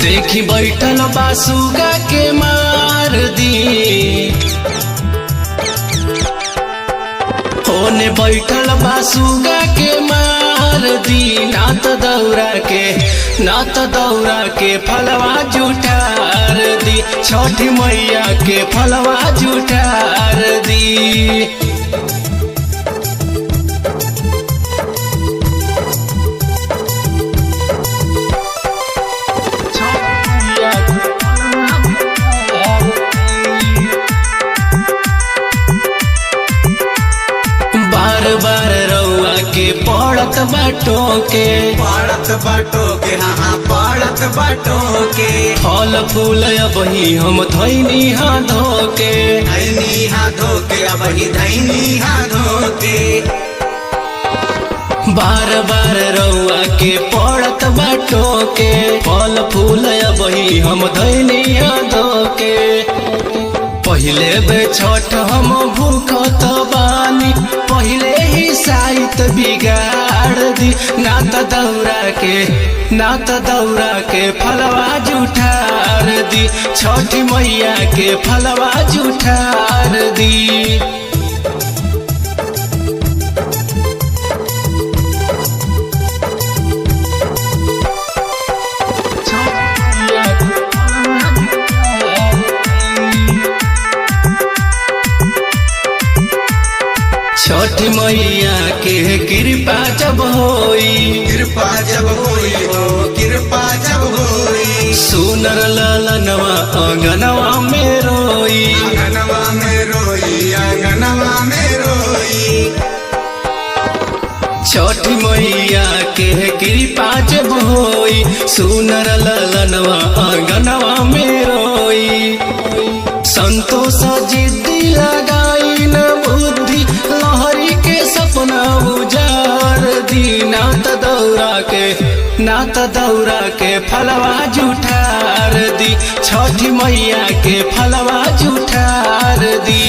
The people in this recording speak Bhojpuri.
देखी बैठल बासुगा के मार दी, होने बैठल बासुगा के मार दी। नात दौरा के फलवा जुठार दी, छठी मैया के फलवा जुठार दी। बार रउआ के पड़त बाटो के हाँ पड़त बाटो के फल फूल अबही हम धैनी हाथ धोके अब ही धैनी हाथ धोके। बार रउआ के पड़त बाटो के फल फूल अबही हम धैनी हाथ धोके। पहिले बे छठ हम भूखत बानी, पहिले ही साइत बिगाड़ दी। नात दौरा के फलवा जुठार दी, छठी मैया के फलवा जुठार दी। छठी मैया के कृपा जब होई सुनर ललनवा अंगनवा में रोई। छठी मैया के कृपा जब होई सुनर ललनवा अंगनवा में रोई। संतोष जिद्दी लगाई न बुद्धि लहरी के सपना उजार दी। नात दौरा के फलवा जुठार दी, छठी मैया के फलवा जुठार दी।